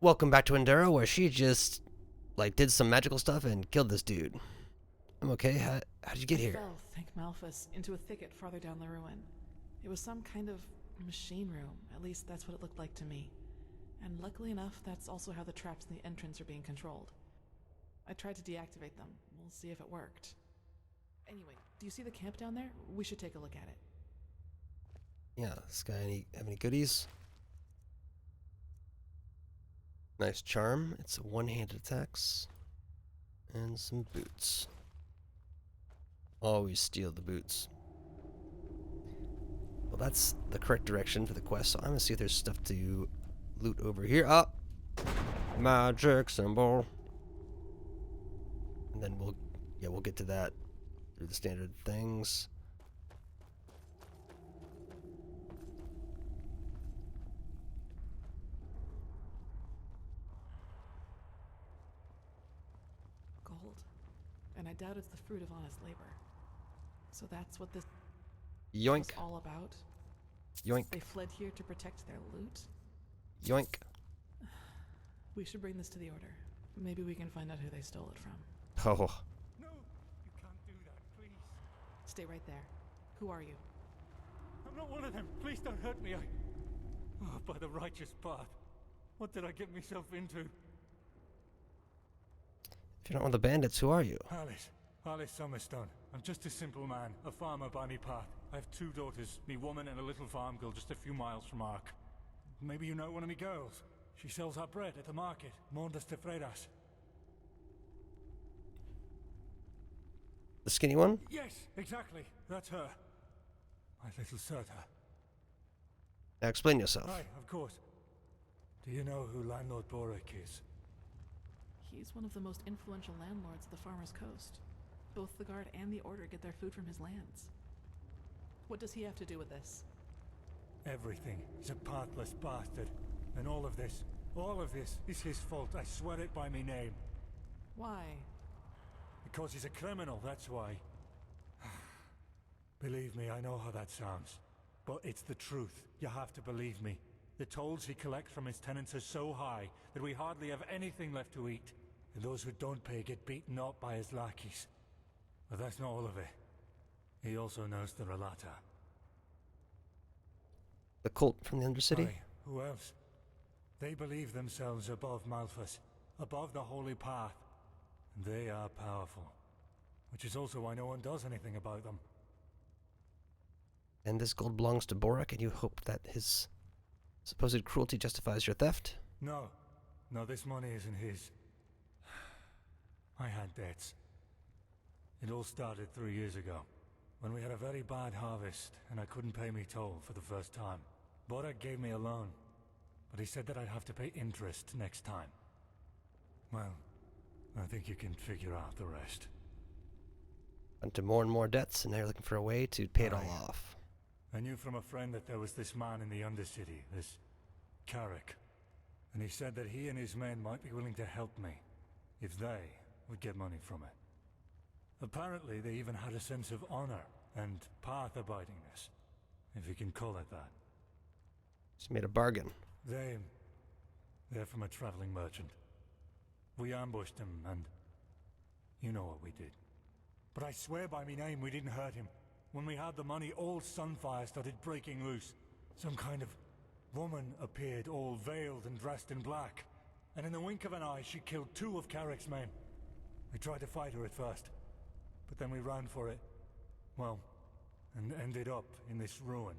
Welcome back to Enderal, where she just, like, did some magical stuff and killed this dude. I'm okay. How did you get I here? fell, thank Malphus, into a thicket farther down the ruin. It was some kind of machine room. At least that's what it looked like to me. And luckily enough, that's also how the traps in the entrance are being controlled. I tried to deactivate them. We'll see if it worked. Anyway, do you see the camp down there? We should take a look at it. Yeah, this guy have any goodies? Nice charm. It's one-handed attacks. And some boots. Always steal the boots. Well, that's the correct direction for the quest, so I'm gonna see if there's stuff to loot over here. Oh! Magic symbol. And then we'll get to that through the standard things. Gold. And I doubt it's the fruit of honest labor. So that's what this was Yoink. all about? Yoink. They fled here to protect their loot? Yoink. We should bring this to the Order. Maybe we can find out who they stole it from. Oh. No, you can't do that, please. Stay right there. Who are you? I'm not one of them. Please don't hurt me. Oh, by the righteous path. What did I get myself into? If you're not one of the bandits, who are you? Alice Summerstone. I'm just a simple man, a farmer by me path. I have two daughters, me woman and a little farm girl just a few miles from Ark. Maybe you know one of me girls. She sells our bread at the market, Mondas de Freiras. The skinny one? Yes, exactly. That's her. My little Serta. Now explain yourself. Aye, of course. Do you know who Landlord Borek is? He's one of the most influential landlords of the Farmer's Coast. Both the Guard and the Order get their food from his lands. What does he have to do with this? Everything. He's a pathless bastard. And all of this is his fault. I swear it by me name. Why? Because he's a criminal, that's why. Believe me, I know how that sounds. But it's the truth. You have to believe me. The tolls he collects from his tenants are so high that we hardly have anything left to eat. And those who don't pay get beaten up by his lackeys. But that's not all of it. He also knows the Relata. The cult from the Undercity? Aye, who else? They believe themselves above Malphus, above the Holy Path. And they are powerful. Which is also why no one does anything about them. And this gold belongs to Borek, and you hope that his supposed cruelty justifies your theft? No, this money isn't his. I had debts. It all started 3 years ago, when we had a very bad harvest, and I couldn't pay me toll for the first time. Borek gave me a loan, but he said that I'd have to pay interest next time. Well, I think you can figure out the rest. Into more and more debts, and now you're looking for a way to pay it all Aye. off. I knew from a friend that there was this man in the Undercity, this Carrick. And he said that he and his men might be willing to help me, if they would get money from it. Apparently, they even had a sense of honor and path-abidingness, if you can call it that. Just made a bargain. They're from a traveling merchant. We ambushed him, and you know what we did. But I swear by me name we didn't hurt him. When we had the money, all Sunfire started breaking loose. Some kind of woman appeared, all veiled and dressed in black. And in the wink of an eye, she killed 2 of Carrick's men. We tried to fight her at first, but then we ran for it. Well, and ended up in this ruin.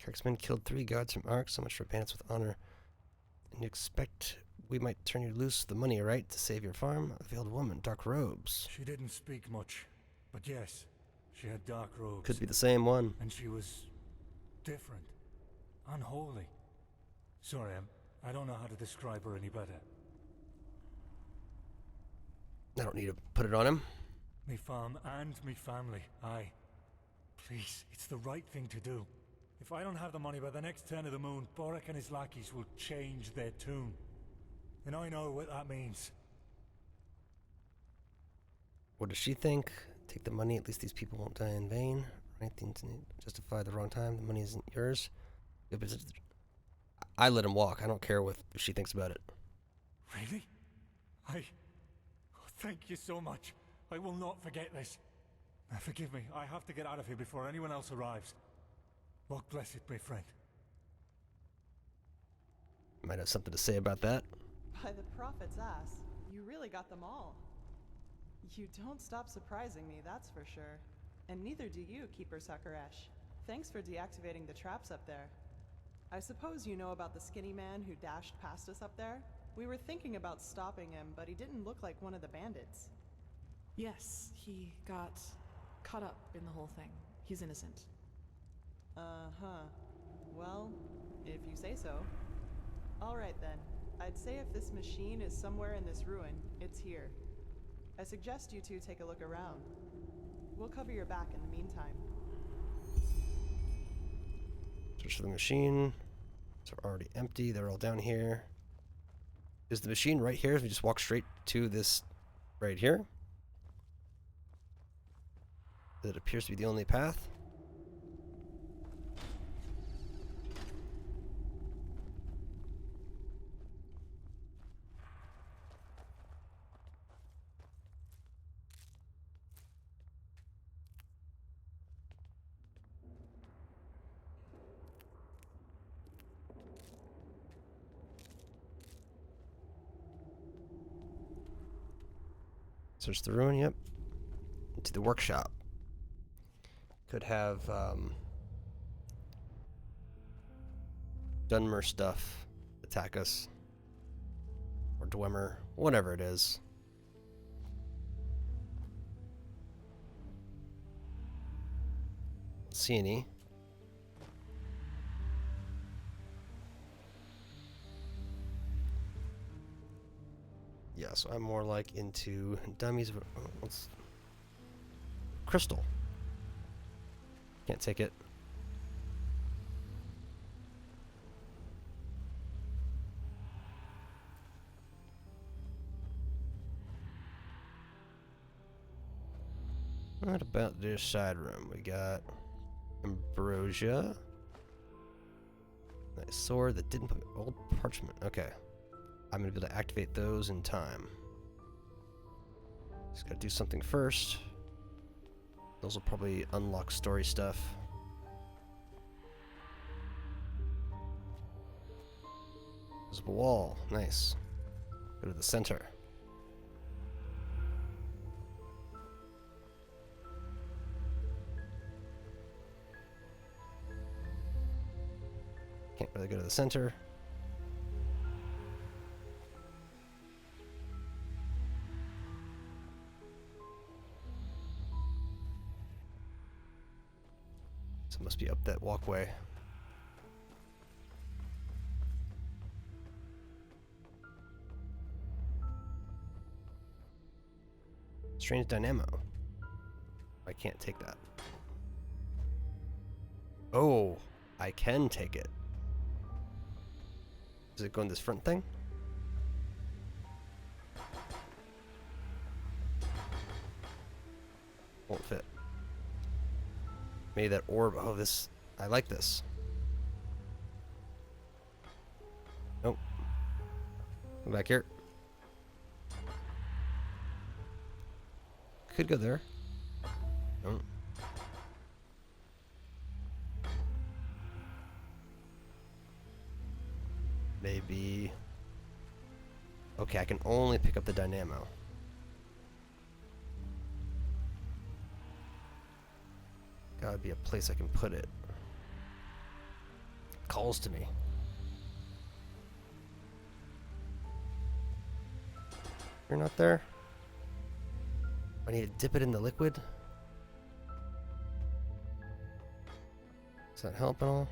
Carrick's men killed 3 guards from Ark, so much for bandits with honor. And you expect we might turn you loose the money, right? To save your farm? A veiled woman, dark robes. She didn't speak much, but yes, she had dark robes. Could be the same one. And she was different. Unholy. Sorry, I don't know how to describe her any better. I don't need to put it on him. Me farm and me family, aye. Please, it's the right thing to do. If I don't have the money by the next turn of the moon, Borek and his lackeys will change their tune. And I know what that means. What does she think? Take the money, at least these people won't die in vain. Anything to justify the wrong time, the money isn't yours. I let him walk. I don't care what she thinks about it. Really? Oh, thank you so much. I will not forget this. Forgive me, I have to get out of here before anyone else arrives. Lord bless it, my friend. Might have something to say about that. By the prophet's ass, you really got them all. You don't stop surprising me, that's for sure. And neither do you, Keeper Sakaresh. Thanks for deactivating the traps up there. I suppose you know about the skinny man who dashed past us up there? We were thinking about stopping him, but he didn't look like one of the bandits. Yes, he got caught up in the whole thing. He's innocent. Uh-huh. Well, if you say so. Alright then. I'd say if this machine is somewhere in this ruin, it's here. I suggest you two take a look around. We'll cover your back in the meantime. Search for the machine. It's already empty. They're all down here. Is the machine right here? If we just walk straight to this right here? That appears to be the only path. Search the ruin, yep. Into the workshop. Could have Dunmer stuff attack us. Or Dwemer, whatever it is. Don't see any. Yeah, so I'm more like into dummies. What's crystal? Can't take it. What about this side room? We got ambrosia. Nice sword that didn't put old parchment. Okay. I'm gonna be able to activate those in time. Just gotta do something first. Those will probably unlock story stuff. Visible wall, nice. Go to the center. Can't really go to the center. So it must be up that walkway. Strange dynamo. I can't take that. Oh, I can take it. Does it go in this front thing? Won't fit. Maybe that orb. Oh, this. I like this. Nope. Go back here. Could go there. Nope. Maybe. Okay, I can only pick up the dynamo. Gotta be a place I can put it. Calls to me. You're not there? I need to dip it in the liquid. Does that help at all?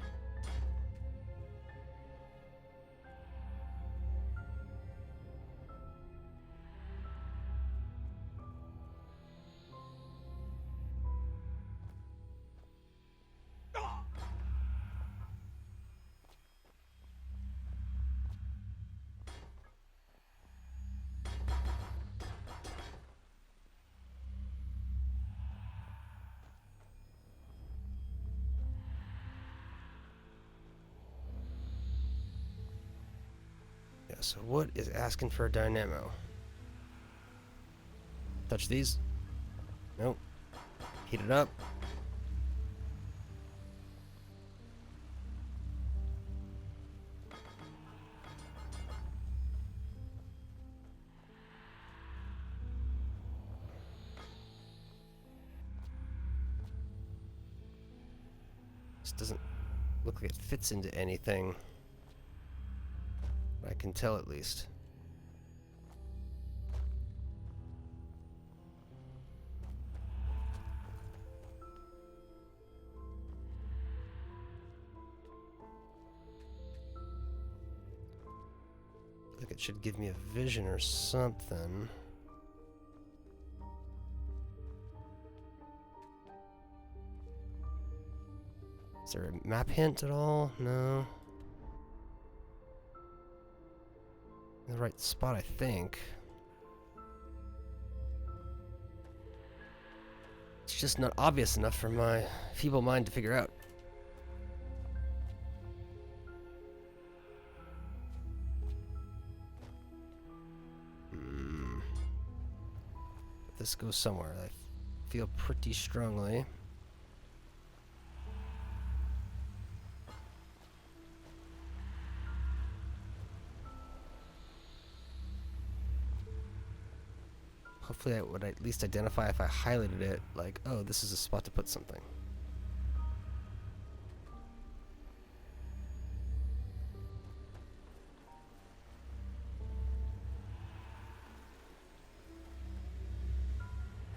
Yeah, so what is asking for a dynamo? Touch these? Nope. Heat it up. This doesn't look like it fits into anything. I can tell at least. Like it should give me a vision or something. Is there a map hint at all? No. In the right spot, I think. It's just not obvious enough for my feeble mind to figure out. But this goes somewhere. I feel pretty strongly. Hopefully I would at least identify if I highlighted it, like, oh, this is a spot to put something.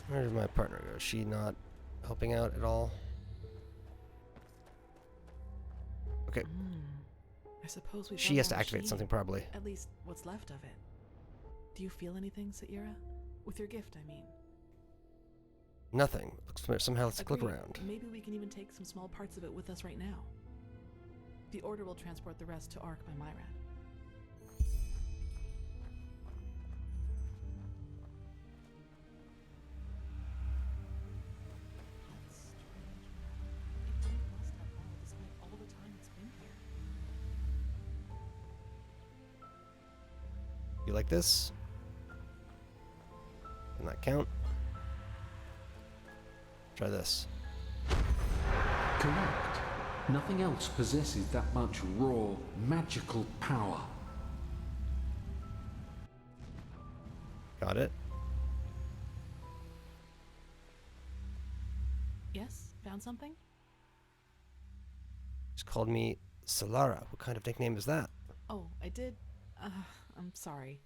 Where did my partner go? Is she not helping out at all? Okay. I suppose we. She has to activate something probably. At least what's left of it. Do you feel anything, Saira? With your gift, I mean. Nothing. Looks familiar. Somehow let's click Agreed. around. Maybe we can even take some small parts of it with us right now. The Order will transport the rest to Ark by Myrad. That's strange. It didn't rust at all, despite all the time it's been here. You like this? Can that count? Try this. Correct. Nothing else possesses that much raw, magical power. Got it. Yes? Found something? Just called me Solara. What kind of nickname is that? Oh, I did. I'm sorry.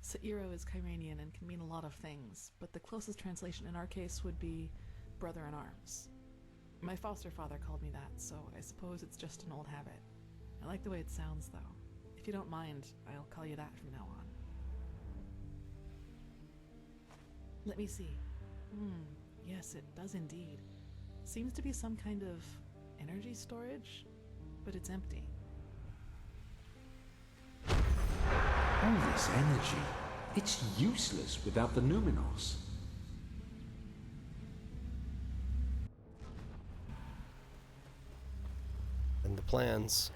Sairo is Kyranian and can mean a lot of things, but the closest translation in our case would be brother in arms. My foster father called me that, so I suppose it's just an old habit. I like the way it sounds, though. If you don't mind, I'll call you that from now on. Let me see. Yes, it does indeed. Seems to be some kind of energy storage, but it's empty. All this energy, it's useless without the Numinos. And the plans.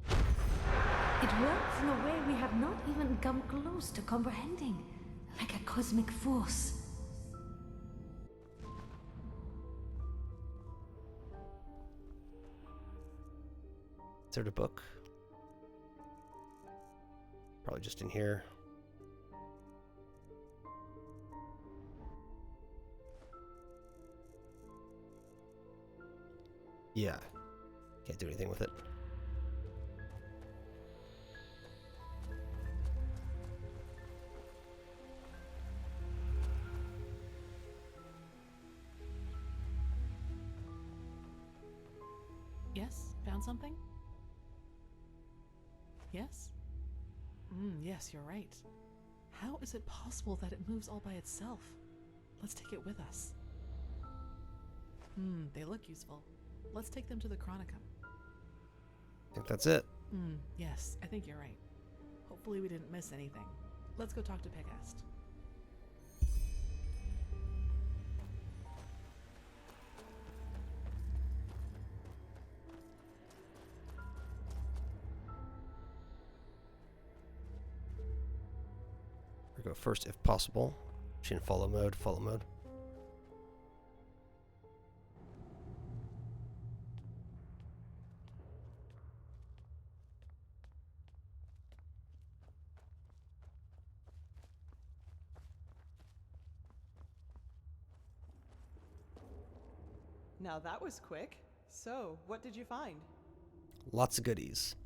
It works in a way we have not even come close to comprehending, like a cosmic force. Is there a book? Probably just in here. Yeah. Can't do anything with it. Yes? Found something? Yes? Yes, you're right. How is it possible that it moves all by itself? Let's take it with us. They look useful. Let's take them to the Chronicum. I think that's it. Yes, I think you're right. Hopefully we didn't miss anything. Let's go talk to Pegast. Or go first if possible. Machine follow mode, follow mode. Now that was quick. So, what did you find? Lots of goodies.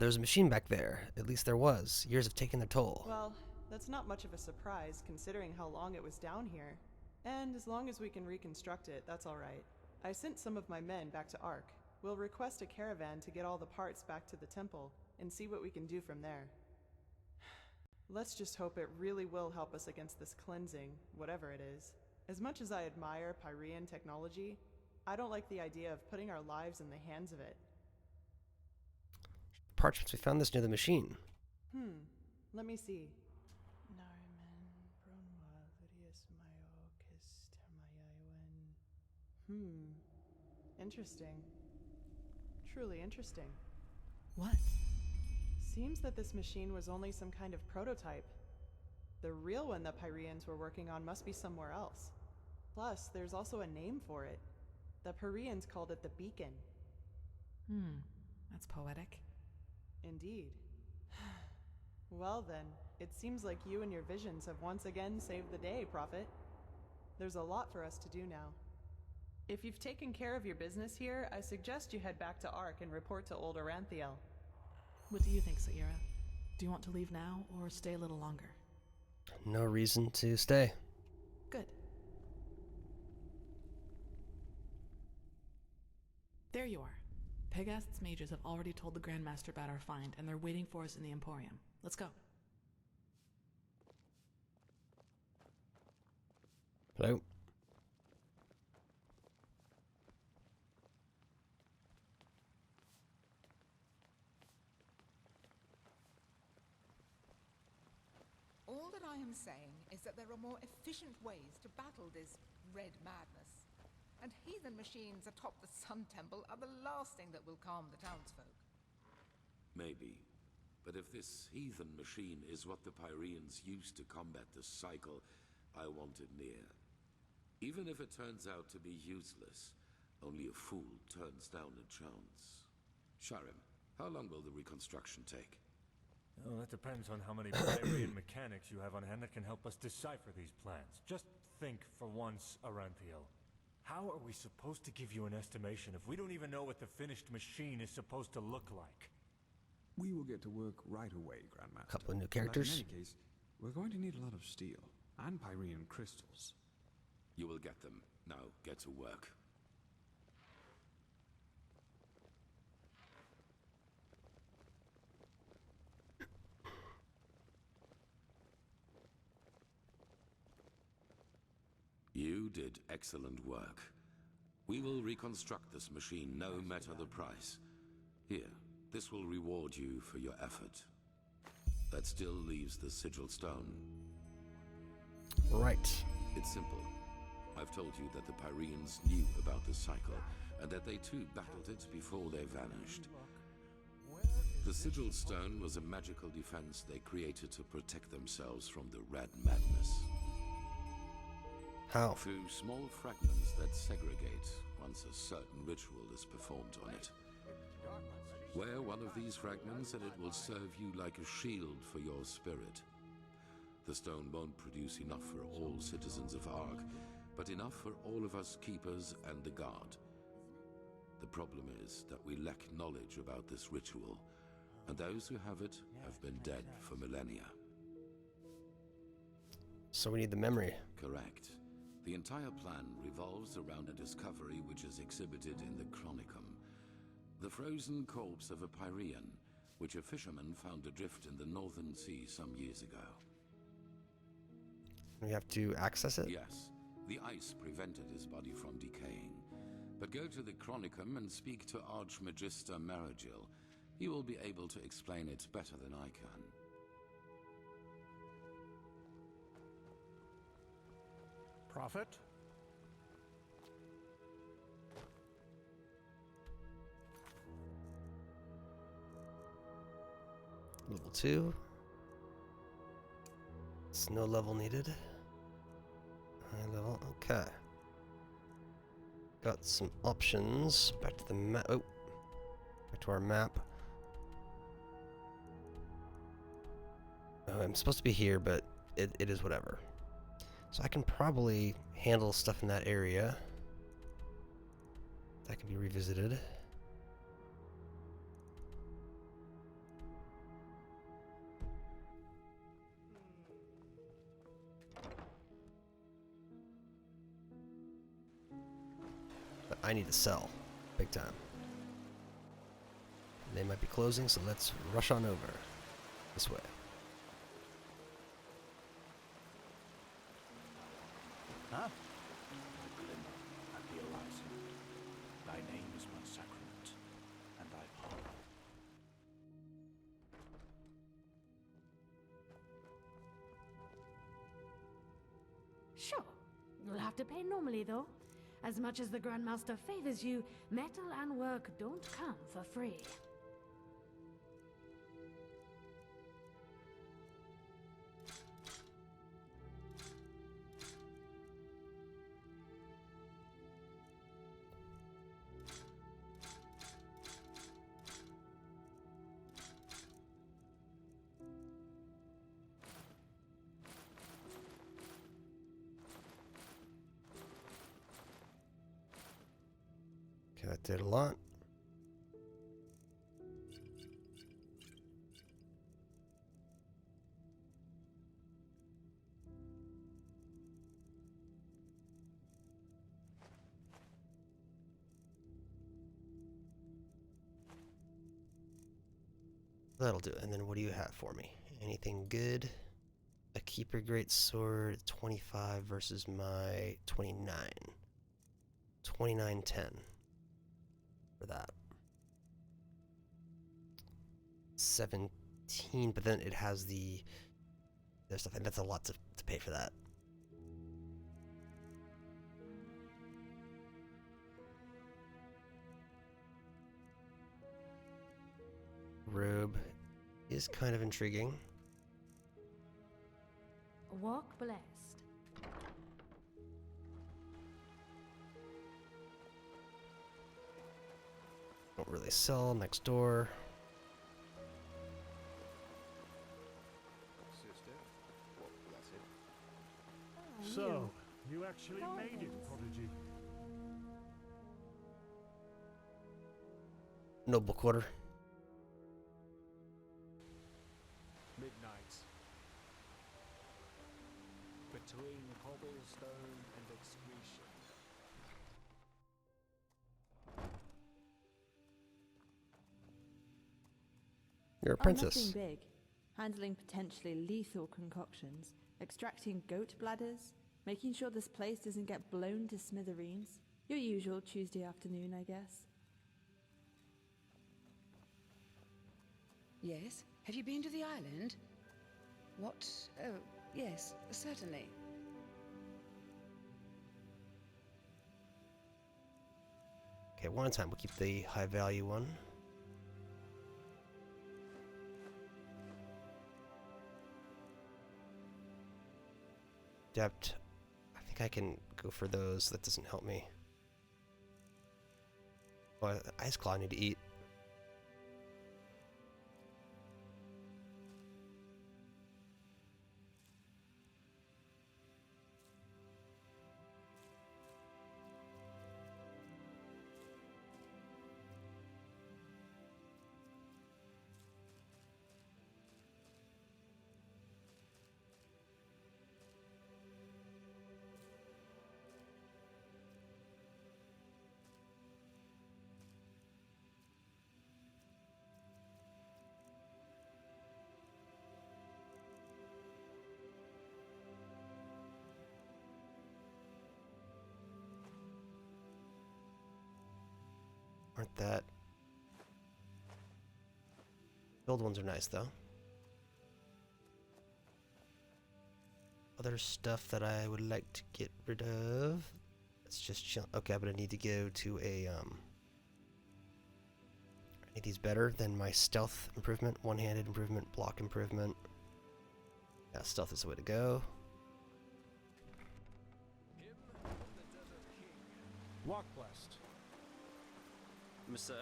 There's a machine back there. At least there was. Years have taken their toll. Well, that's not much of a surprise considering how long it was down here. And as long as we can reconstruct it, that's alright. I sent some of my men back to Ark. We'll request a caravan to get all the parts back to the temple and see what we can do from there. Let's just hope it really will help us against this cleansing, whatever it is. As much as I admire Pyrean technology, I don't like the idea of putting our lives in the hands of it. Parchments, we found this near the machine. Let me see. Interesting. Truly interesting. What? Seems that this machine was only some kind of prototype. The real one the Pyreans were working on must be somewhere else. Plus, there's also a name for it. The Pyreans called it the Beacon. That's poetic. Indeed. Well then, it seems like you and your visions have once again saved the day, Prophet. There's a lot for us to do now. If you've taken care of your business here, I suggest you head back to Ark and report to Old Oranthiel. What do you think, Saira? Do you want to leave now or stay a little longer? No reason to stay. Good. There you are. Pegast's mages have already told the Grandmaster about our find, and they're waiting for us in the Emporium. Let's go. Hello. All that I am saying is that there are more efficient ways to battle this red madness. And heathen machines atop the Sun Temple are the last thing that will calm the townsfolk. Maybe. But if this heathen machine is what the Pyreans used to combat the cycle, I want it near. Even if it turns out to be useless, only a fool turns down a chance. Skyrim, how long will the reconstruction take? Oh, that depends on how many Pyrean mechanics you have on hand that can help us decipher these plans. Just think for once, Oranthiel. How are we supposed to give you an estimation if we don't even know what the finished machine is supposed to look like? We will get to work right away, Grandmaster. Couple of new But characters. in any case, we're going to need a lot of steel and Pyrean crystals. You will get them. Now, get to work. You did excellent work. We will reconstruct this machine no matter the price. Here, this will reward you for your effort. That still leaves the sigil stone. Right. It's simple. I've told you that the Pyreans knew about the cycle, and that they too battled it before they vanished. The sigil stone was a magical defense they created to protect themselves from the red madness. How? Through small fragments that segregate once a certain ritual is performed on it. Wear one of these fragments and it will serve you like a shield for your spirit. The stone won't produce enough for all citizens of Ark, but enough for all of us keepers and the guard. The problem is that we lack knowledge about this ritual, and those who have it have been dead for millennia. So we need the memory. Correct. The entire plan revolves around a discovery which is exhibited in the Chronicum. The frozen corpse of a Pyrean, which a fisherman found adrift in the Northern Sea some years ago. We have to access it? Yes, the ice prevented his body from decaying. But go to the Chronicum and speak to Archmagister Maragil. He will be able to explain it better than I can. Prophet? Level 2. Nice. No level needed. High level. Okay. Got some options. Back to the map. Oh. Back to our map. Oh, I'm supposed to be here, but it is whatever. So I can probably handle stuff in that area. That can be revisited. But I need to sell. Big time. They might be closing, so let's rush on over. This way. Huh? Thy name is my sacrament, and thy pardon. Sure. You'll have to pay normally, though. As much as the Grandmaster favors you, metal and work don't come for free. Okay, that did a lot. That'll do. And then what do you have for me? Anything good? A Keeper Great Sword, 25 versus my 29. 29.10 for that. 17, but then it has the other stuff, and that's a lot to pay for that. Robe is kind of intriguing. Walk blessed. Don't really sell next door. So, you actually made it, Prodigy. Noble quarter. Midnight. Between cobblestone and excretion. You're a Oh, princess. nothing big. Handling potentially lethal concoctions, extracting goat bladders, making sure this place doesn't get blown to smithereens. Your usual Tuesday afternoon, I guess. Yes? Have you been to the island? What? Oh, yes, certainly. Okay, one at a time. We'll keep the high value one. Adept. I think I can go for those. That doesn't help me. Well, Ice Claw I need to eat. Aren't that... Build ones are nice, though. Other stuff that I would like to get rid of. Let's just chill. Okay, but I need to go to a, I need these better than my stealth improvement, one-handed improvement, block improvement. Yeah, stealth is the way to go. Walk blessed. Monsieur?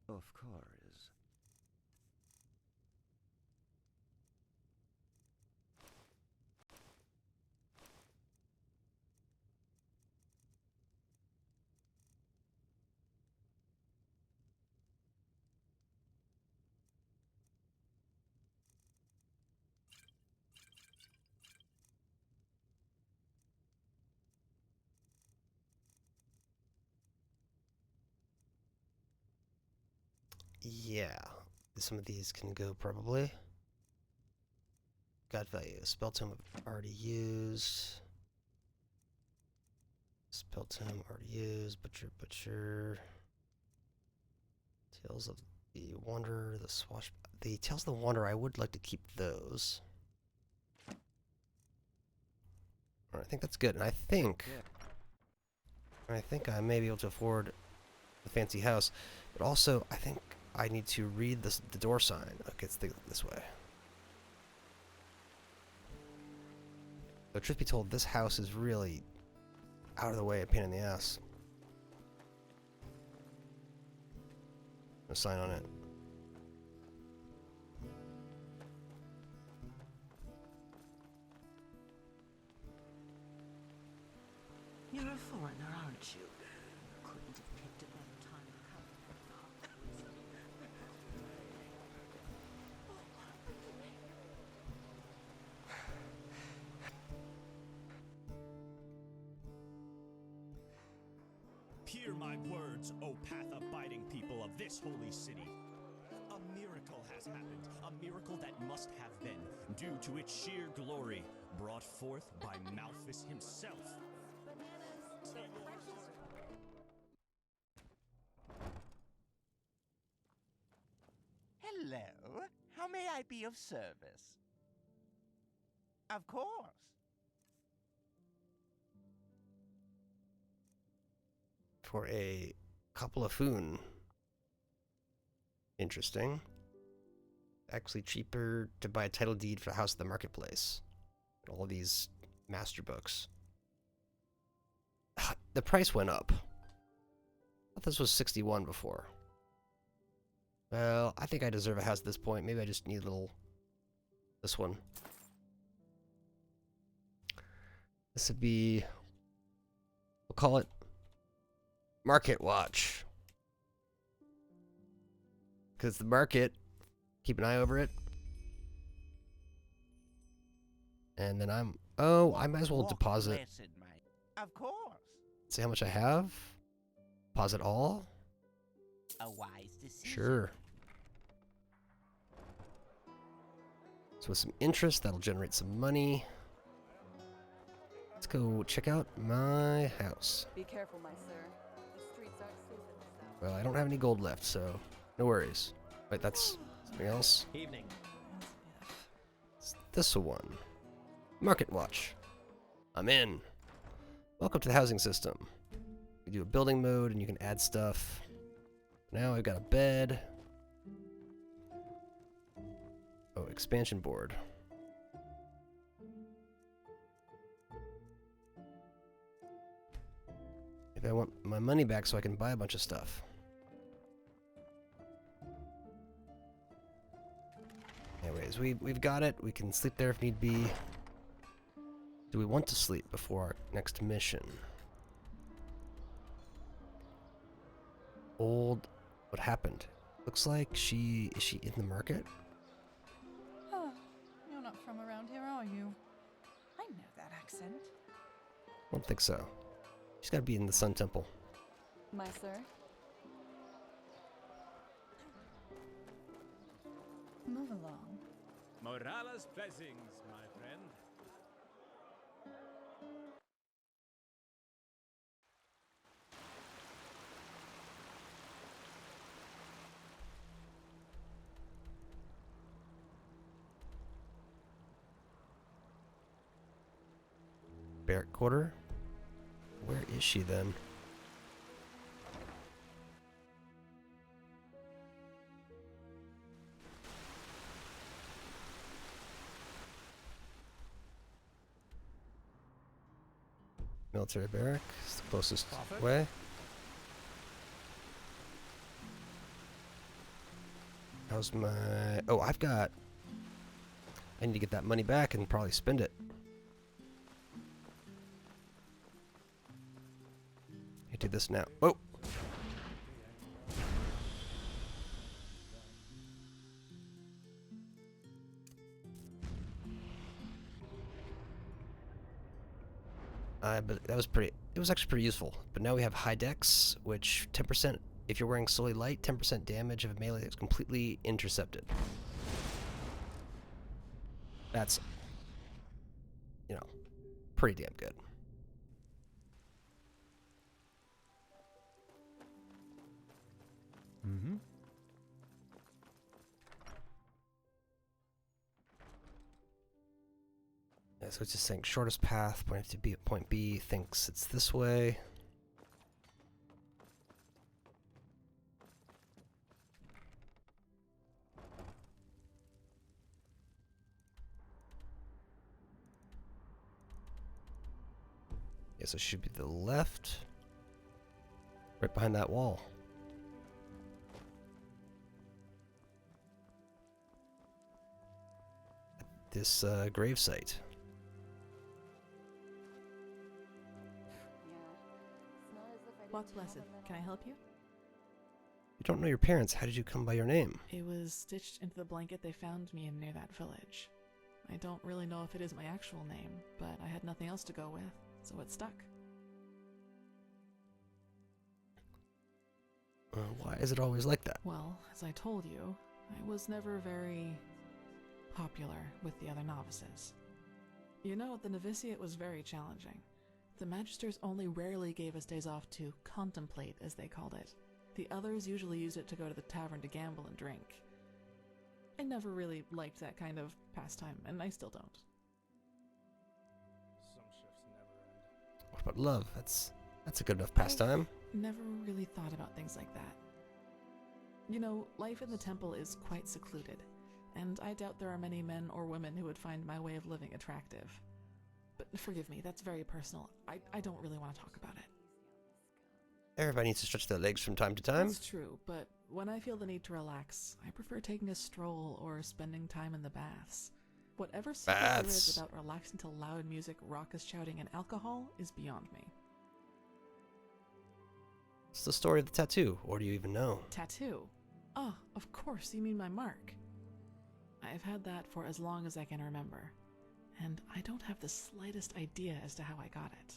Of course. Yeah, some of these can go probably. God value. Spell tome I've already used. Spell tome already used. Butcher. Tales of the Wanderer, the Swash. The Tales of the Wanderer, I would like to keep those. Alright, I think that's good. And I think I may be able to afford the fancy house. But also, I think I need to read the door sign. Okay, let's think this way. But truth be told, this house is really out of the way, a pain in the ass. No sign on it. You're a foreigner, aren't you? Couldn't have picked a better time to come. Hear my words, O path-abiding people of this holy city. A miracle has happened, a miracle that must have been, due to its sheer glory, brought forth by Malthus himself. Hello, how may I be of service? Of course. For a couple of foon. Interesting. Actually cheaper to buy a title deed for the house at the marketplace. All these master books. The price went up. I thought this was 61 before. Well, I think I deserve a house at this point. Maybe I just need a little... This one. This would be... We'll call it... Market Watch. Because the market... Keep an eye over it. And then I'm... Oh, I might as well deposit... Of course. See how much I have? Deposit all? A wise decision. Sure. So with some interest, that'll generate some money. Let's go check out my house. Be careful, my sir. The streets aren't safe in the south. Well, I don't have any gold left, so no worries. Wait, that's something else? Evening. It's this one. Market Watch. I'm in. Welcome to the housing system. You do a building mode and you can add stuff. Now I've got a bed. Oh, expansion board. If I want my money back so I can buy a bunch of stuff. Anyways, we've got it. We can sleep there if need be. Do we want to sleep before our next mission? What happened? Looks like is she in the market? Oh, you're not from around here, are you? I know that accent. I don't think so. She's got to be in the Sun Temple. My sir? Move along. Morales blessings, my friend. Barrack Quarter? Where is she then? Military barrack is the closest way. How's my... Oh, I need to get that money back and probably spend it. I do this now. Oh! But that was pretty... It was actually pretty useful. But now we have high dex, which 10%... If you're wearing solely light, 10% damage of a melee that's completely intercepted. That's, you know, pretty damn good. Mm-hmm. Yeah, so it's just saying shortest path, point A to B, point B, thinks it's this way. Yeah, so it should be the left. Right behind that wall. At this grave site. Walk Blessed, can I help you? You don't know your parents. How did you come by your name? It was stitched into the blanket they found me in near that village. I don't really know if it is my actual name, but I had nothing else to go with, so it stuck. Why is it always like that? Well, as I told you, I was never very popular with the other novices. You know, the novitiate was very challenging. The magisters only rarely gave us days off to contemplate, as they called it. The others usually used it to go to the tavern to gamble and drink. I never really liked that kind of pastime, and I still don't. Some shifts never end. What about love? That's a good enough pastime. Never really thought about things like that. You know, life in the temple is quite secluded, and I doubt there are many men or women who would find my way of living attractive. But forgive me, that's very personal. I don't really want to talk about it. Everybody needs to stretch their legs from time to time. That's true, but when I feel the need to relax, I prefer taking a stroll or spending time in the baths. Whatever secret there is about relaxing to loud music, raucous shouting, and alcohol is beyond me. What's the story of the tattoo, or do you even know? Tattoo? Ah, of course, you mean my mark. I've had that for as long as I can remember, and I don't have the slightest idea as to how I got it.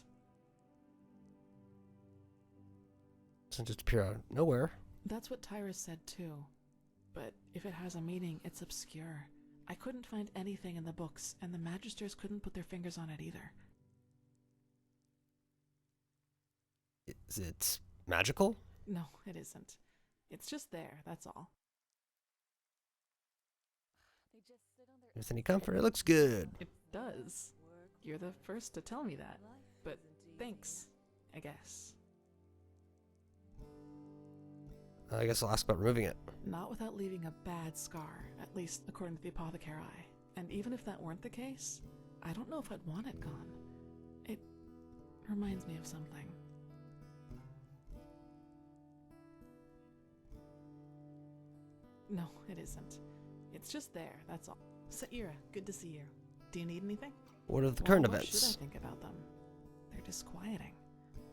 Doesn't just appear out of nowhere. That's what Tyrus said too. But if it has a meaning, it's obscure. I couldn't find anything in the books, and the magisters couldn't put their fingers on it either. Is it magical? No, it isn't. It's just there, that's all. With any comfort, it looks good. It does. You're the first to tell me that. But thanks, I guess. I guess I'll ask about removing it. Not without leaving a bad scar, at least according to the apothecary. And even if that weren't the case, I don't know if I'd want it gone. It reminds me of something. No, it isn't. It's just there, that's all. Saira, good to see you. Do you need anything? What are the current What events? should I think about them? They're disquieting.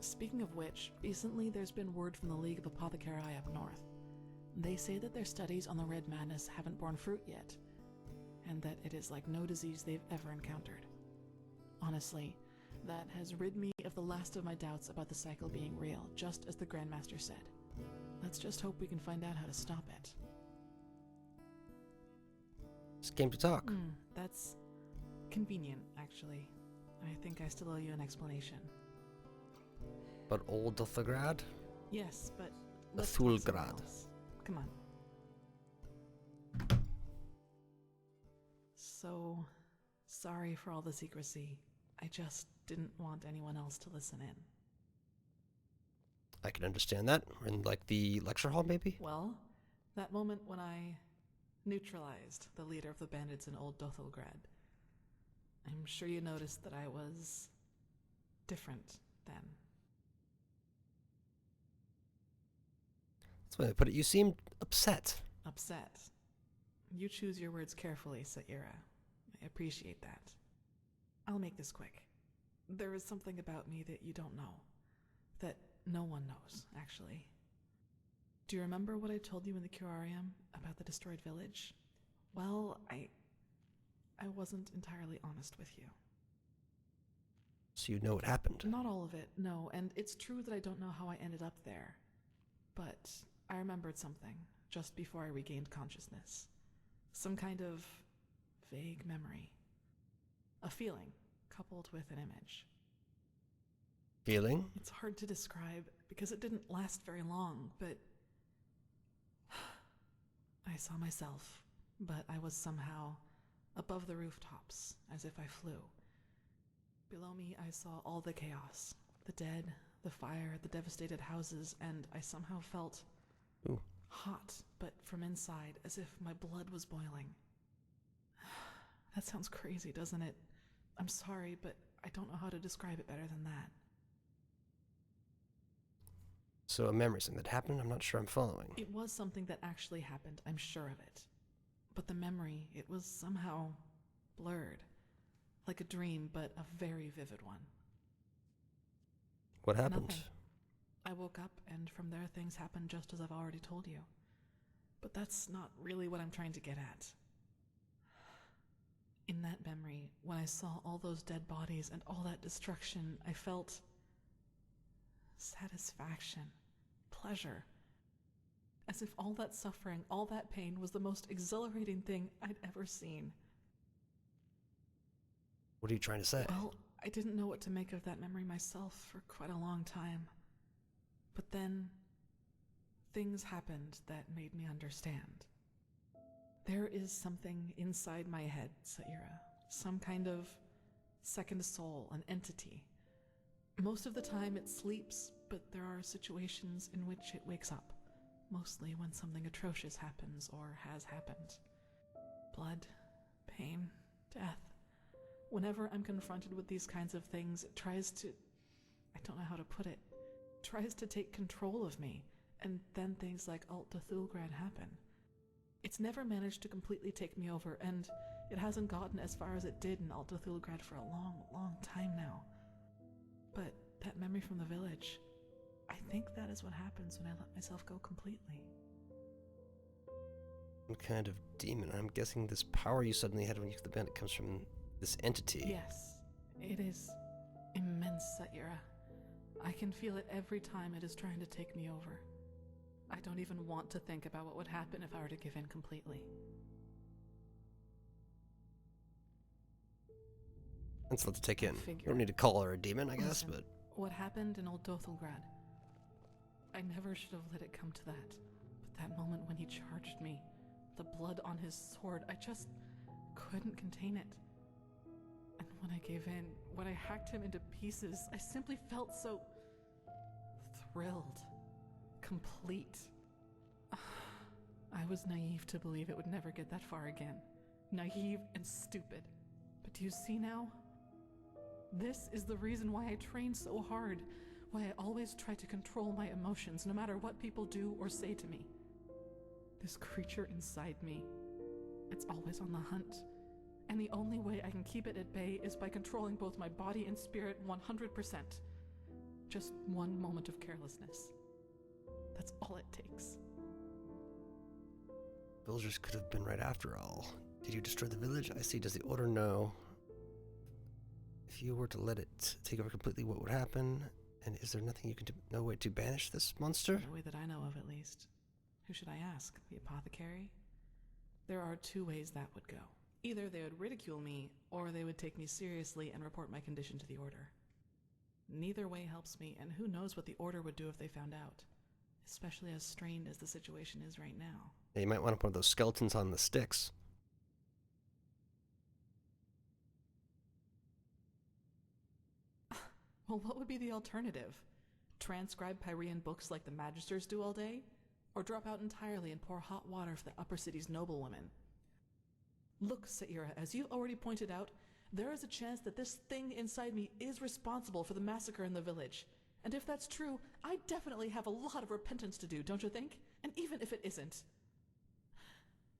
Speaking of which, recently there's been word from the League of Apothecary up north. They say that their studies on the Red Madness haven't borne fruit yet, and that it is like no disease they've ever encountered. Honestly, that has rid me of the last of my doubts about the cycle being real, just as the Grandmaster said. Let's just hope we can find out how to stop it. Just came to talk. That's convenient, actually. I think I still owe you an explanation. But old Dothrgrad? Yes, but let's talk somewhere Thulgrad. else. Come on. So, sorry for all the secrecy. I just didn't want anyone else to listen in. I can understand that. In like the lecture hall, maybe? Well, that moment when I neutralized the leader of the bandits in Old Dothrgrad. I'm sure you noticed that I was different then. That's the way I put it. You seemed upset. Upset. You choose your words carefully, Saira. I appreciate that. I'll make this quick. There is something about me that you don't know. That no one knows, actually. Do you remember what I told you in the curarium about the destroyed village? Well, I wasn't entirely honest with you. So you know what happened? Not all of it, no, and it's true that I don't know how I ended up there. But I remembered something just before I regained consciousness. Some kind of vague memory. A feeling coupled with an image. Feeling? It's hard to describe because it didn't last very long, but I saw myself, but I was somehow above the rooftops, as if I flew. Below me, I saw all the chaos, the dead, the fire, the devastated houses, and I somehow felt hot, but from inside, as if my blood was boiling. That sounds crazy, doesn't it? I'm sorry, but I don't know how to describe it better than that. So a memory, something that happened? I'm not sure I'm following. It was something that actually happened, I'm sure of it. But the memory, it was somehow blurred. Like a dream, but a very vivid one. What happened? Nothing. I woke up, and from there things happened just as I've already told you. But that's not really what I'm trying to get at. In that memory, when I saw all those dead bodies and all that destruction, I felt satisfaction, pleasure. As if all that suffering, all that pain was the most exhilarating thing I'd ever seen. What are you trying to say? Well, I didn't know what to make of that memory myself for quite a long time. But then, things happened that made me understand. There is something inside my head, Saira. Some kind of second soul, an entity. Most of the time it sleeps, but there are situations in which it wakes up. Mostly when something atrocious happens or has happened. Blood, pain, death. Whenever I'm confronted with these kinds of things, it tries to... I don't know how to put it. Tries to take control of me, and then things like Alt Thulgrad happen. It's never managed to completely take me over, and it hasn't gotten as far as it did in Alt Thulgrad for a long, long time now. But that memory from the village, I think that is what happens when I let myself go completely. What kind of demon? I'm guessing this power you suddenly had when you took the bandit comes from this entity. Yes, it is immense, Saira. I can feel it every time it is trying to take me over. I don't even want to think about what would happen if I were to give in completely. That's a lot to take in. You don't need to call her a demon, I guess, but... What happened in Old Dothelgrad? I never should have let it come to that. But that moment when he charged me, the blood on his sword, I just couldn't contain it. And when I gave in, when I hacked him into pieces, I simply felt so... thrilled. Complete. I was naive to believe it would never get that far again. Naive and stupid. But do you see now? This is the reason why I train so hard, why I always try to control my emotions no matter what people do or say to me. This creature inside me, it's always on the hunt. And the only way I can keep it at bay is by controlling both my body and spirit 100%. Just one moment of carelessness. That's all it takes. Villagers could have been right after all. Did you destroy the village? I see. Does the order know? If you were to let it take over completely, what would happen? And is there nothing you can do? No way to banish this monster? No way that I know of, at least. Who should I ask? The apothecary? There are two ways that would go. Either they would ridicule me, or they would take me seriously and report my condition to the order. Neither way helps me, and who knows what the order would do if they found out. Especially as strained as the situation is right now. Yeah, you might want to put those skeletons on the sticks. Well, what would be the alternative? Transcribe Pyrean books like the Magisters do all day? Or drop out entirely and pour hot water for the upper city's noblewomen? Look, Saira, as you've already pointed out, There is a chance that this thing inside me is responsible for the massacre in the village. And if that's true, I definitely have a lot of repentance to do, don't you think? And even if it isn't,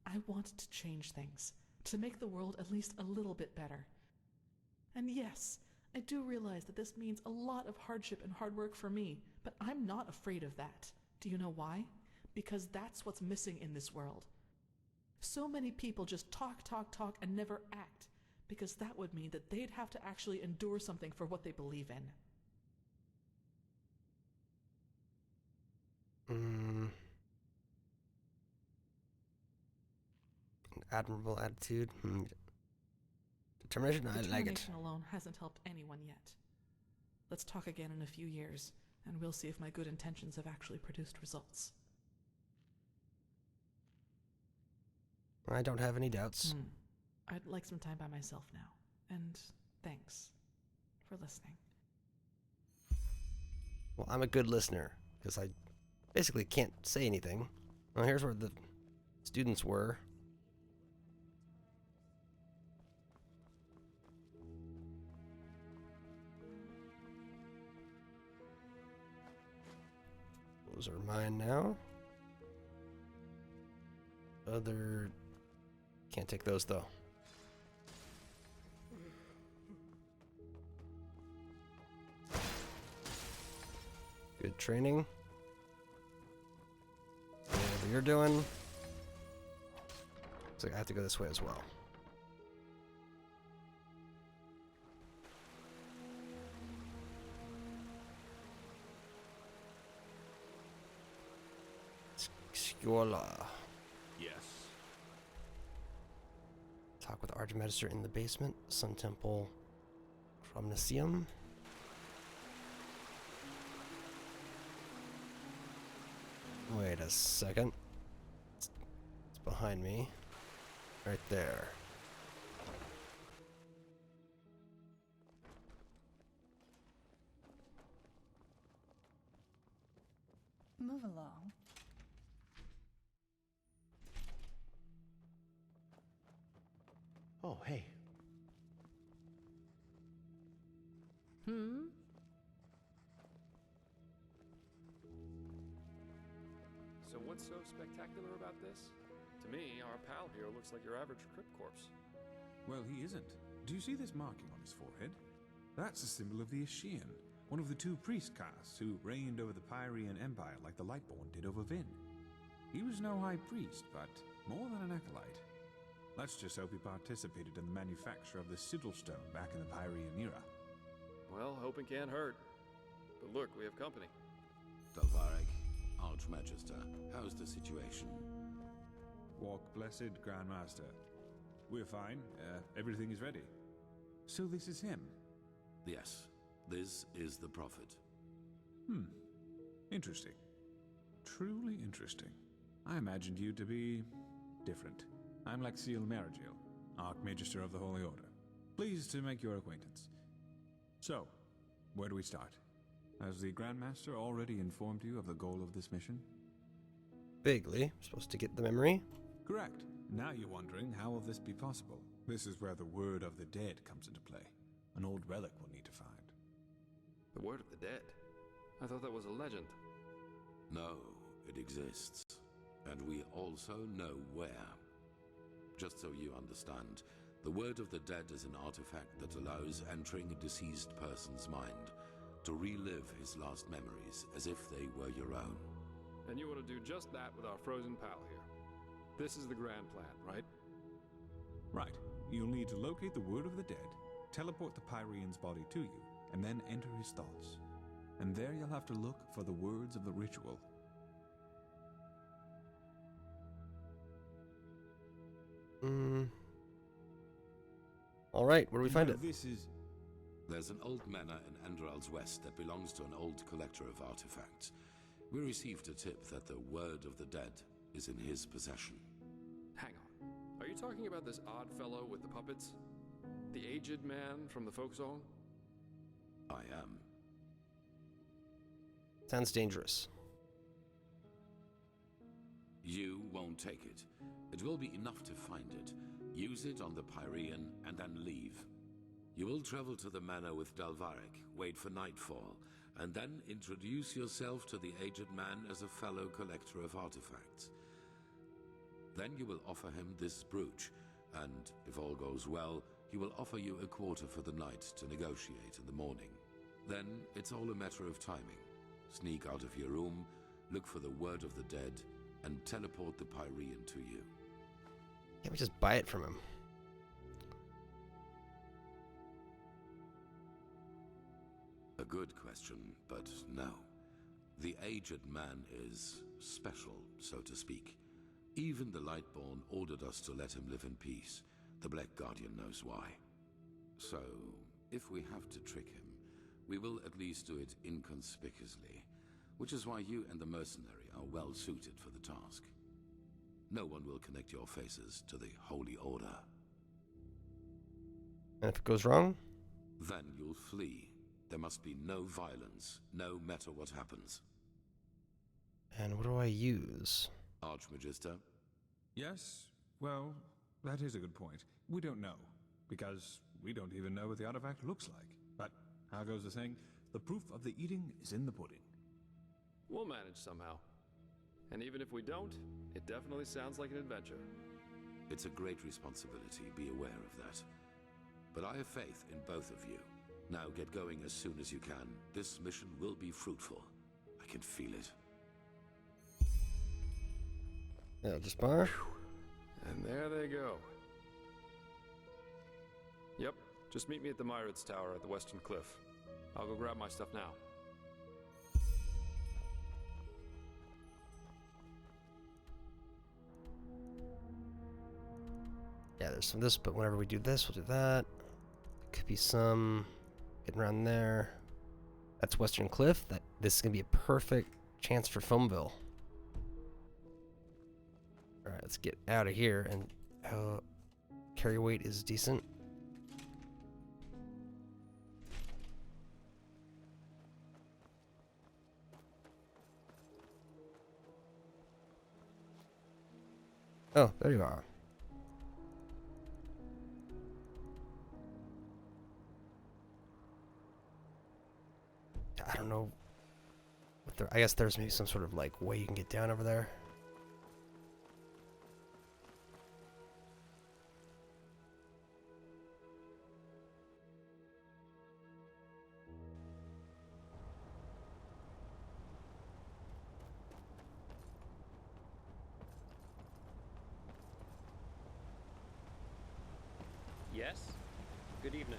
I want to change things, to make the world at least a little bit better. And yes, I do realize that this means a lot of hardship and hard work for me, but I'm not afraid of that. Do you know why? Because that's what's missing in this world. So many people just talk, and never act, because that would mean that they'd have to actually endure something for what they believe in. An admirable attitude. Determination, I like it. Determination alone hasn't helped anyone yet. Let's talk again in a few years, and we'll see if my good intentions have actually produced results. I don't have any doubts. I'd like some time by myself now, and thanks for listening. Well, I'm a good listener, because I basically can't say anything. Well, here's where the students were. Those are mine now. Other... Can't take those, though. Good training. Whatever you're doing. Looks like I have to go this way as well. Skjola. Yes. Talk with Archmagister in the basement. Sun Temple. Cromnicium. Wait a second. It's behind me. Right there. Move along. Oh, hey. So what's so spectacular about this? To me, our pal here looks like your average crypt corpse. Well, he isn't. Do you see this marking on his forehead? That's a symbol of the Ashian, one of the two priest castes who reigned over the Pyrean Empire like the Lightborn did over Vin. He was no high priest, but more than an acolyte. Let's just hope he participated in the manufacture of the sigil stone back in the Pyrean era. Well, hoping can't hurt. But look, we have company. Dalvarek, Archmagister, how's the situation? Walk blessed, Grandmaster. We're fine. Everything is ready. So this is him? Yes, this is the Prophet. Interesting. Truly interesting. I imagined you to be different. I'm Lexiel Marigil, Archmagister of the Holy Order. Pleased to make your acquaintance. So, where do we start? Has the Grandmaster already informed you of the goal of this mission? Vaguely. We're supposed to get the memory. Correct. Now you're wondering, how will this be possible? This is where the Word of the Dead comes into play. An old relic we'll need to find. The Word of the Dead? I thought that was a legend. No, it exists. And we also know where. Just so you understand, the Word of the Dead is an artifact that allows entering a deceased person's mind to relive his last memories as if they were your own. And you want to do just that with our frozen pal here. This is the grand plan, right? Right. You'll need to locate the Word of the Dead, teleport the Pyrean's body to you, and then enter his thoughts. And there you'll have to look for the words of the ritual. Alright, where do we find it? There's an old manor in Enderal's west that belongs to an old collector of artifacts. We received a tip that the Word of the Dead is in his possession. Hang on. Are you talking about this odd fellow with the puppets? The aged man from the folk song? I am. Sounds dangerous. You won't take it. It will be enough to find it, use it on the Pyrean, and then leave. You will travel to the manor with Dalvarek, wait for nightfall, and then introduce yourself to the aged man as a fellow collector of artifacts. Then you will offer him this brooch, and if all goes well, he will offer you a quarter for the night to negotiate in the morning. Then it's all a matter of timing. Sneak out of your room, look for the word of the dead, and teleport the Pyrean to you. Can't we just buy it from him? A good question, but no. The aged man is special, so to speak. Even the Lightborn ordered us to let him live in peace. The Black Guardian knows why. So, if we have to trick him, we will at least do it inconspicuously, which is why you and the mercenary are well suited for the task. No one will connect your faces to the Holy Order. And if it goes wrong? Then you'll flee. There must be no violence, no matter what happens. And what do I use? Archmagister? Yes? Well, that is a good point. We don't know, because we don't even know what the artifact looks like. But, how goes the saying? The proof of the eating is in the pudding. We'll manage somehow. And even if we don't, it definitely sounds like an adventure. It's a great responsibility, be aware of that. But I have faith in both of you. Now get going as soon as you can. This mission will be fruitful. I can feel it. Yeah, just bar. And there they go. Yep, just meet me at the Myrids Tower at the Western Cliff. I'll go grab my stuff now. Yeah, there's some of this, but whenever we do this, we'll do that. Could be some getting around there. That's Western Cliff. This is gonna be a perfect chance for Foamville. All right, let's get out of here. And carry weight is decent. Oh, there you are. I don't know. I guess there's maybe some sort of like way you can get down over there. Yes? Good evening.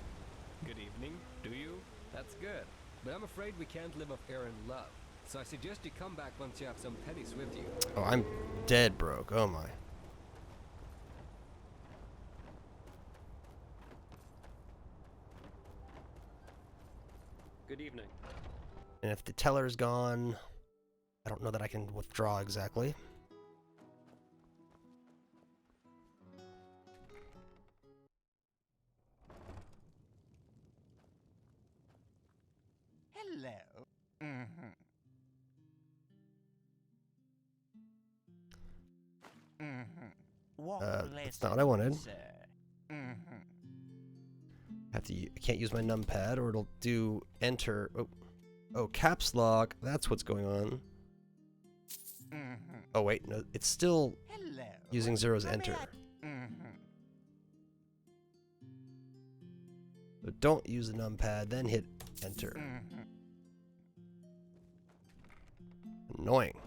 Good evening. Do you? That's good. But I'm afraid we can't live off air and love. So I suggest you come back once you have some pennies with you. Oh, I'm dead broke. Oh my. Good evening. And if the teller's gone, I don't know that I can withdraw exactly. Hello. That's not what I wanted. I can't use my numpad or it'll do enter. Oh, caps lock. That's what's going on. Oh wait, no, it's still using zeros enter. So don't use the numpad, then hit enter. Annoying.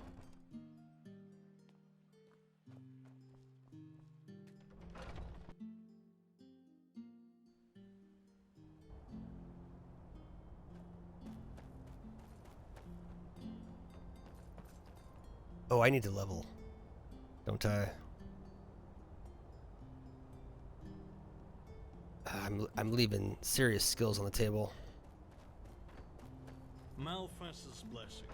Oh, I need to level. Don't I? I'm leaving serious skills on the table. Malfest's blessing.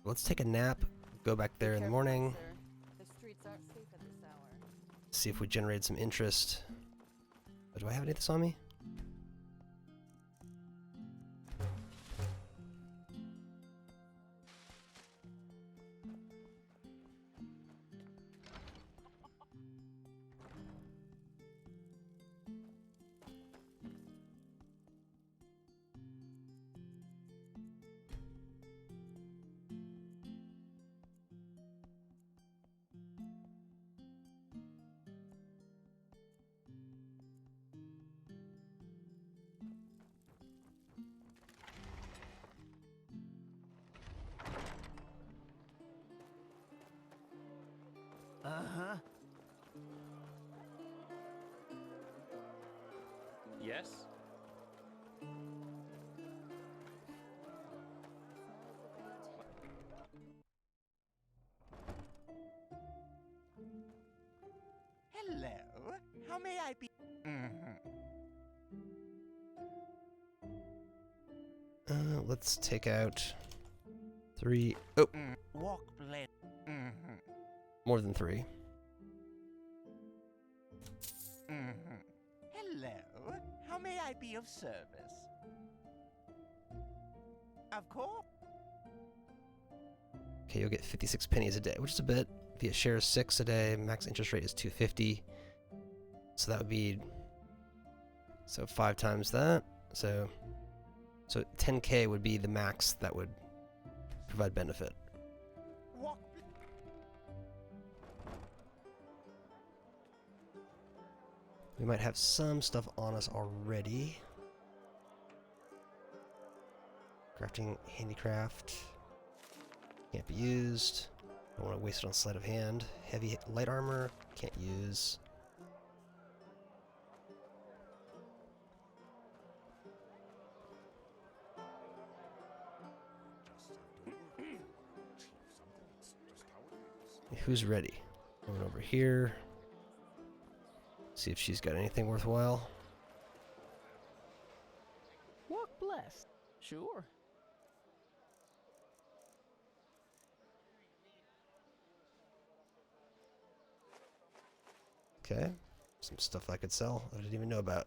Let's take a nap. Go back there in the morning. The streets aren't safe at this hour. See if we generated some interest. Oh, do I have any of this on me? Uh-huh. Yes? Hello. How may I be? Let's take out 3. Oh, Walk blade. more than 3. Hello. How may I be of service? Of course. Okay, you'll get 56 pennies a day, which is a bit. Via share is 6 a day. Max interest rate is 250. So that would be 5 times that. So 10k would be the max that would provide benefit. Walk. We might have some stuff on us already. Crafting handicraft can't be used. Don't want to waste it on sleight of hand. Heavy light armor can't use. Who's ready? Going over here. See if she's got anything worthwhile. Walk blessed. Sure. Okay. Some stuff I could sell I didn't even know about.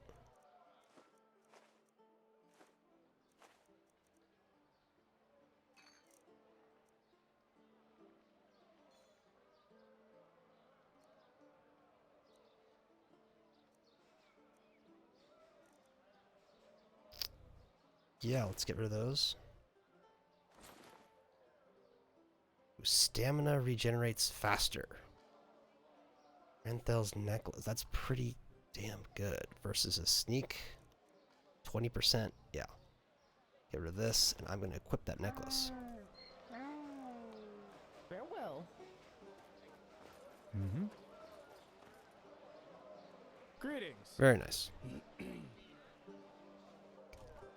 Yeah, let's get rid of those. Ooh, stamina regenerates faster. Renthel's necklace. That's pretty damn good. Versus a sneak. 20%. Yeah. Get rid of this, and I'm going to equip that necklace. Farewell. Mm-hmm. Greetings. Very nice.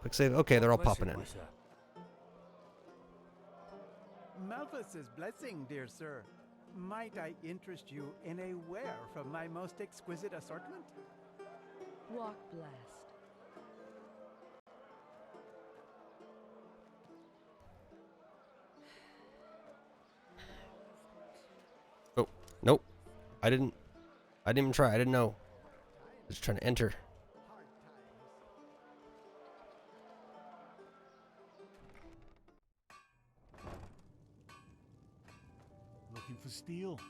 Quick save. Okay, they're all popping in. Malthus's blessing, dear sir. Might I interest you in a ware from my most exquisite assortment? Walk blessed. Oh, nope. I didn't even try. I didn't know. I was trying to enter. Looking for steel.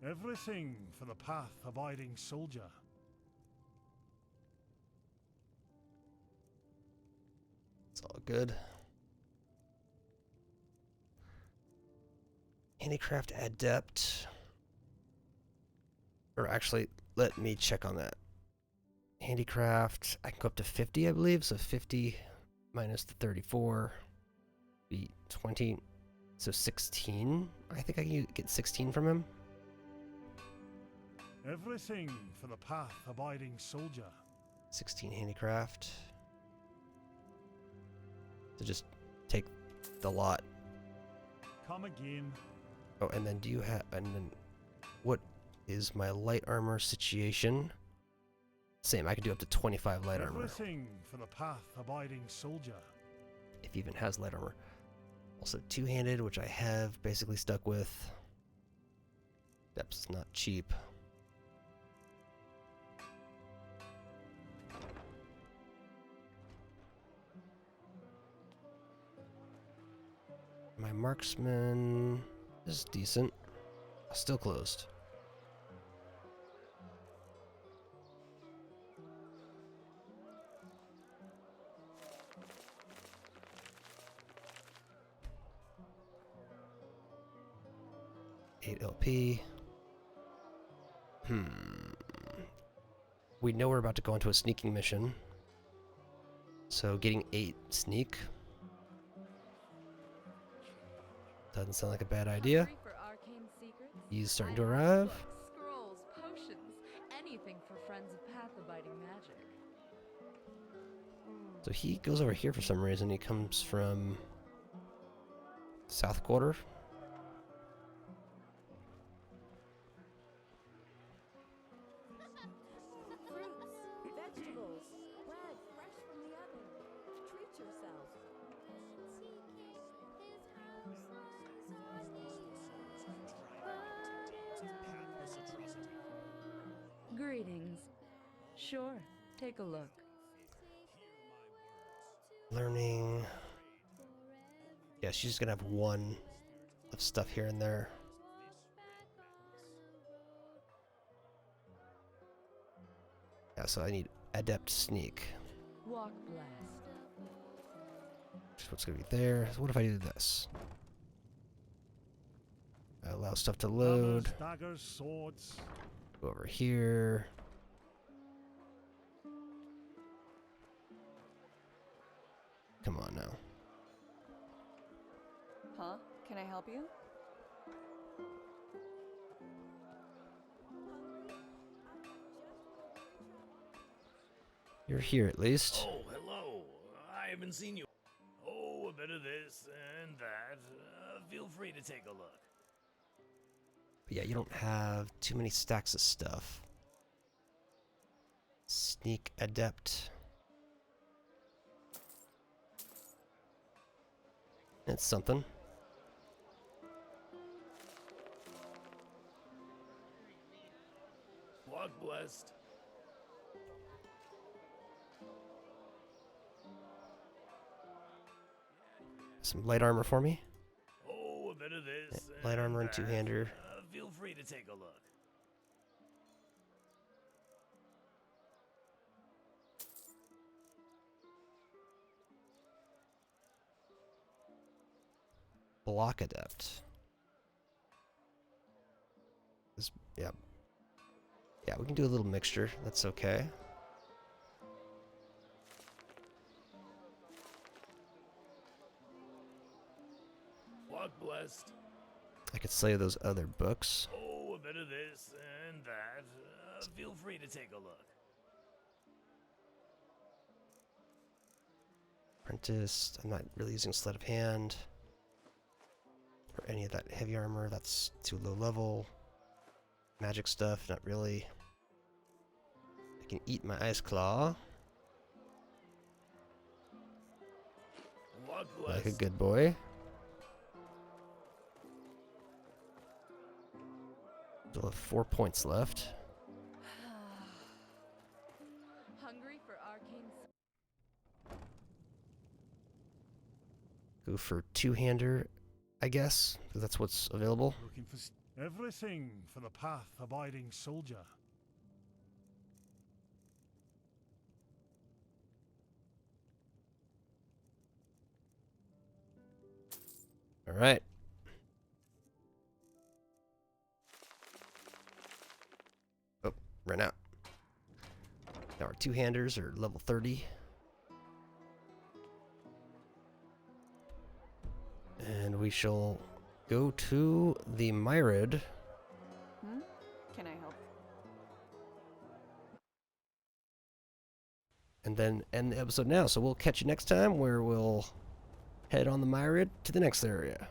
Everything for the path-abiding soldier. It's all good. Handicraft adept. Or actually, let me check on that. Handicraft, I can go up to 50, I believe. So 50 minus the 34 be 20. So 16. I think I can get 16 from him. Everything for the path-abiding soldier. 16 handicraft. So just take the lot. Come again. Oh, and then do you have... And then what is my light armor situation? Same, I can do up to 25 light armor. Everything for the path-abiding soldier. If he even has light armor. Also two-handed, which I have basically stuck with. Depth's not cheap. My marksman is decent. Still closed. LP. We know we're about to go into a sneaking mission. So getting 8 sneak doesn't sound like a bad idea. He's starting to arrive. friends of path-abiding magic. So he goes over here for some reason. He comes from South Quarter. Fruits, vegetables, bread fresh from the oven. Treat yourself. Greetings. Sure, take a look. Learning. Yeah, she's gonna have one of stuff here and there. Yeah, so I need Adept Sneak. Walk blessed. That's what's gonna be there. So what if I do this? I allow stuff to load. Hammers, daggers, swords. Go over here. Come on now. Huh? Can I help you? You're here at least. Oh, hello. I haven't seen you. Oh, a bit of this and that. Feel free to take a look. But yeah, you don't have too many stacks of stuff. Sneak Adept. It's something. Walk blessed. Some light armor for me. Oh, a bit of this. Light armor and two-hander. Feel free to take a look. Block Adept. This, yeah. Yeah, we can do a little mixture. That's okay. Walk blessed. I could slay those other books. Oh, a bit of this and that. Feel free to take a look. Apprentice. I'm not really using Sleight of Hand. Or any of that heavy armor. That's too low level. Magic stuff, not really. I can eat my Ice Claw. Walk Like a blessed. good boy. Still have 4 points left. Hungry for arcane. Go for two-hander, I guess, because that's what's available. Looking for everything for the path-abiding soldier. All right. Oh, ran out. Now our two-handers are level 30. And we shall go to the Myrid. Can I help? And then end the episode now. So we'll catch you next time where we'll head on the Myrid to the next area.